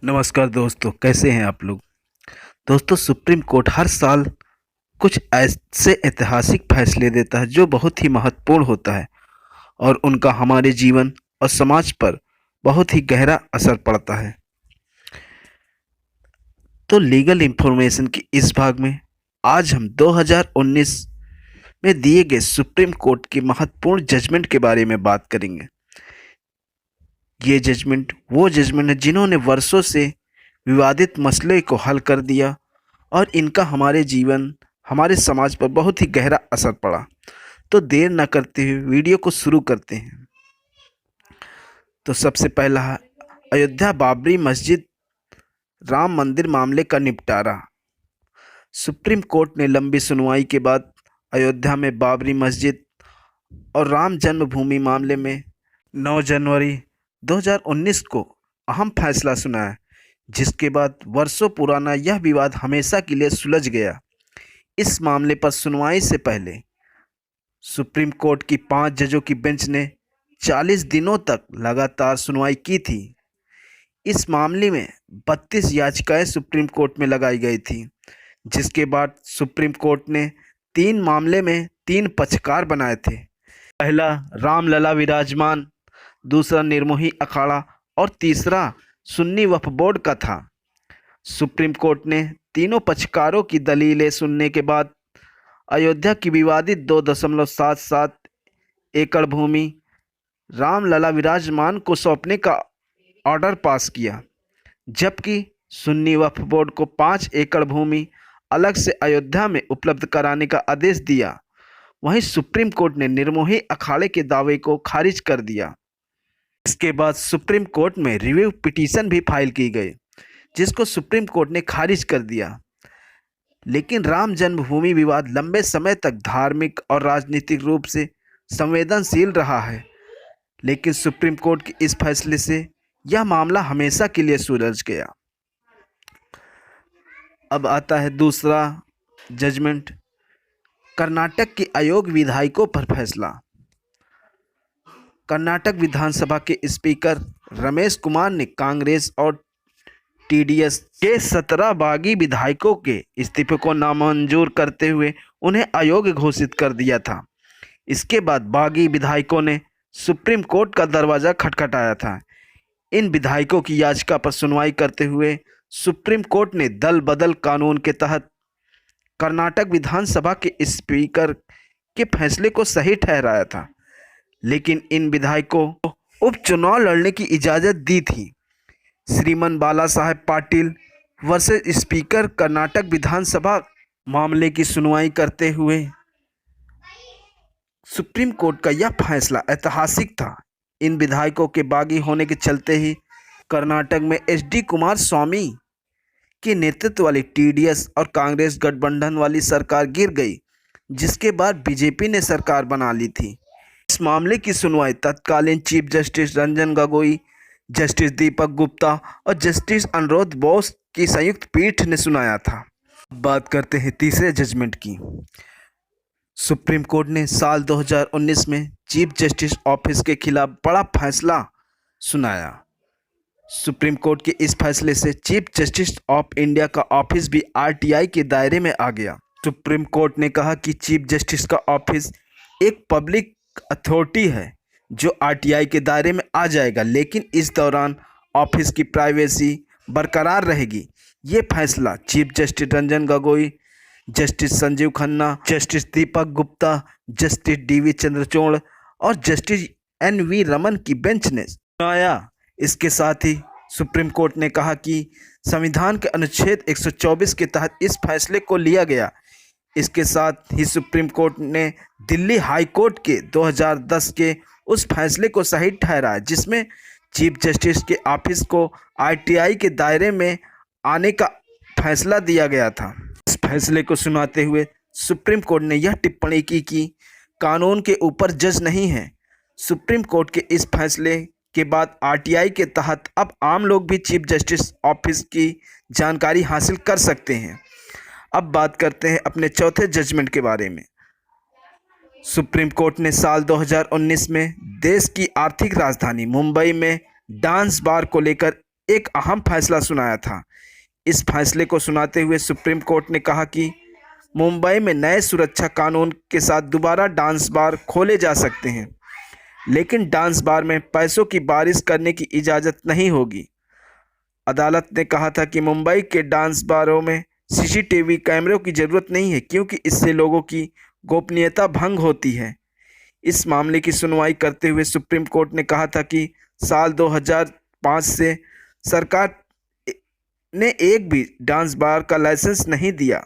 नमस्कार दोस्तों, कैसे हैं आप लोग। दोस्तों, सुप्रीम कोर्ट हर साल कुछ ऐसे ऐतिहासिक फैसले देता है जो बहुत ही महत्वपूर्ण होता है और उनका हमारे जीवन और समाज पर बहुत ही गहरा असर पड़ता है। तो लीगल इंफॉर्मेशन की इस भाग में आज हम 2019 में दिए गए सुप्रीम कोर्ट की महत्वपूर्ण जजमेंट के बारे में बात करेंगे। ये जजमेंट वो जजमेंट है जिन्होंने वर्षों से विवादित मसले को हल कर दिया और इनका हमारे जीवन, हमारे समाज पर बहुत ही गहरा असर पड़ा। तो देर न करते हुए वीडियो को शुरू करते हैं। तो सबसे पहला है अयोध्या बाबरी मस्जिद राम मंदिर मामले का निपटारा। सुप्रीम कोर्ट ने लंबी सुनवाई के बाद अयोध्या में बाबरी मस्जिद और राम जन्मभूमि मामले में 9 जनवरी 2019 को अहम फैसला सुनाया, जिसके बाद वर्षों पुराना यह विवाद हमेशा के लिए सुलझ गया। इस मामले पर सुनवाई से पहले सुप्रीम कोर्ट की 5 जजों की बेंच ने 40 दिनों तक लगातार सुनवाई की थी। इस मामले में 32 याचिकाएं सुप्रीम कोर्ट में लगाई गई थी, जिसके बाद सुप्रीम कोर्ट ने 3 मामले में 3 पक्षकार बनाए थे। पहला रामलला विराजमान, दूसरा निर्मोही अखाड़ा और तीसरा सुन्नी वक्फ बोर्ड का था। सुप्रीम कोर्ट ने तीनों पक्षकारों की दलीलें सुनने के बाद अयोध्या की विवादित 2.77 एकड़ भूमि रामलला विराजमान को सौंपने का ऑर्डर पास किया, जबकि सुन्नी वक्फ बोर्ड को 5 एकड़ भूमि अलग से अयोध्या में उपलब्ध कराने का आदेश दिया। वहीं सुप्रीम कोर्ट ने निर्मोही अखाड़े के दावे को खारिज कर दिया। इसके बाद सुप्रीम कोर्ट में रिव्यू पिटीशन भी फाइल की गई, जिसको सुप्रीम कोर्ट ने खारिज कर दिया। लेकिन राम जन्मभूमि विवाद लंबे समय तक धार्मिक और राजनीतिक रूप से संवेदनशील रहा है, लेकिन सुप्रीम कोर्ट के इस फैसले से यह मामला हमेशा के लिए सुलझ गया। अब आता है दूसरा जजमेंट, कर्नाटक के अयोग्य विधायकों पर फैसला। कर्नाटक विधानसभा के स्पीकर रमेश कुमार ने कांग्रेस और टीडीएस के 17 बागी विधायकों के इस्तीफे को नामंजूर करते हुए उन्हें अयोग्य घोषित कर दिया था। इसके बाद बागी विधायकों ने सुप्रीम कोर्ट का दरवाजा खटखटाया था। इन विधायकों की याचिका पर सुनवाई करते हुए सुप्रीम कोर्ट ने दल बदल कानून के तहत कर्नाटक विधानसभा के स्पीकर के फैसले को सही ठहराया था, लेकिन इन विधायकों को उपचुनाव लड़ने की इजाज़त दी थी। श्रीमान बाला साहेब पाटिल वर्सेस स्पीकर कर्नाटक विधानसभा मामले की सुनवाई करते हुए सुप्रीम कोर्ट का यह फैसला ऐतिहासिक था। इन विधायकों के बागी होने के चलते ही कर्नाटक में एच.डी. कुमार स्वामी के नेतृत्व वाली टीडीएस और कांग्रेस गठबंधन वाली सरकार गिर गई, जिसके बाद बीजेपी ने सरकार बना ली थी। इस मामले की सुनवाई तत्कालीन chief justice Ranjan Gogoi, justice Deepak Gupta और जस्टिस अनुरोध बोस की संयुक्त पीठ ने सुनाया था। बात करते हैं तीसरे जजमेंट की। सुप्रीम कोर्ट ने साल 2019 में चीफ जस्टिस ऑफिस के खिलाफ बड़ा फैसला सुनाया। सुप्रीम कोर्ट के इस फैसले से चीफ जस्टिस ऑफ इंडिया का ऑफिस भी आरटीआई के दायरे में आ गया। सुप्रीम कोर्ट ने कहा कि चीफ जस्टिस का ऑफिस एक पब्लिक अथॉरिटी है जो आरटीआई के दायरे में आ जाएगा, लेकिन इस दौरान ऑफिस की प्राइवेसी बरकरार रहेगी। ये फैसला chief justice Ranjan Gogoi, justice Sanjiv Khanna, justice Deepak Gupta, justice DV Chandrachud और जस्टिस एन.वी. रमन की बेंच ने सुनाया। इसके साथ ही सुप्रीम कोर्ट ने कहा कि संविधान के अनुच्छेद 124 के तहत इस फैसले को लिया गया। इसके साथ ही सुप्रीम कोर्ट ने दिल्ली हाई कोर्ट के 2010 के उस फैसले को सही ठहराया, जिसमें चीफ जस्टिस के ऑफिस को आरटीआई के दायरे में आने का फैसला दिया गया था। इस फैसले को सुनाते हुए सुप्रीम कोर्ट ने यह टिप्पणी की कि कानून के ऊपर जज नहीं है। सुप्रीम कोर्ट के इस फैसले के बाद आरटीआई के तहत अब आम लोग भी चीफ जस्टिस ऑफिस की जानकारी हासिल कर सकते हैं। अब बात करते हैं अपने चौथे जजमेंट के बारे में। सुप्रीम कोर्ट ने साल 2019 में देश की आर्थिक राजधानी मुंबई में डांस बार को लेकर एक अहम फैसला सुनाया था। इस फैसले को सुनाते हुए सुप्रीम कोर्ट ने कहा कि मुंबई में नए सुरक्षा कानून के साथ दोबारा डांस बार खोले जा सकते हैं, लेकिन डांस बार में पैसों की बारिश करने की इजाज़त नहीं होगी। अदालत ने कहा था कि मुंबई के डांस बारों में सीसीटीवी कैमरों की ज़रूरत नहीं है, क्योंकि इससे लोगों की गोपनीयता भंग होती है। इस मामले की सुनवाई करते हुए सुप्रीम कोर्ट ने कहा था कि साल 2005 से सरकार ने एक भी डांस बार का लाइसेंस नहीं दिया।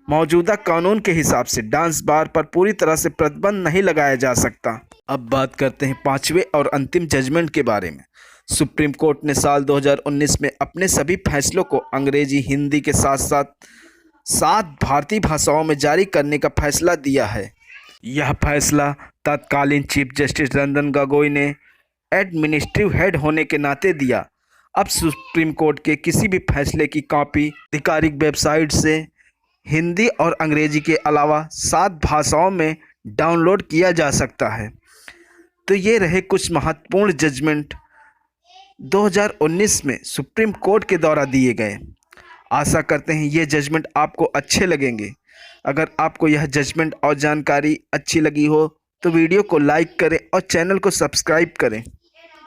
मौजूदा कानून के हिसाब से डांस बार पर पूरी तरह से प्रतिबंध नहीं लगाया जा सकता। अब बात करते हैं पांचवें और अंतिम जजमेंट के बारे में। सुप्रीम कोर्ट ने साल 2019 में अपने सभी फैसलों को अंग्रेजी, हिंदी के साथ साथ 7 भारतीय भाषाओं में जारी करने का फैसला दिया है। यह फैसला तत्कालीन चीफ जस्टिस रंजन गोगोई ने एडमिनिस्ट्रेटिव हेड होने के नाते दिया। अब सुप्रीम कोर्ट के किसी भी फैसले की कॉपी आधिकारिक वेबसाइट से हिंदी और अंग्रेजी के अलावा 7 भाषाओं में डाउनलोड किया जा सकता है। तो ये रहे कुछ महत्वपूर्ण जजमेंट 2019 में सुप्रीम कोर्ट के द्वारा दिए गए। आशा करते हैं ये जजमेंट आपको अच्छे लगेंगे। अगर आपको यह जजमेंट और जानकारी अच्छी लगी हो तो वीडियो को लाइक करें और चैनल को सब्सक्राइब करें।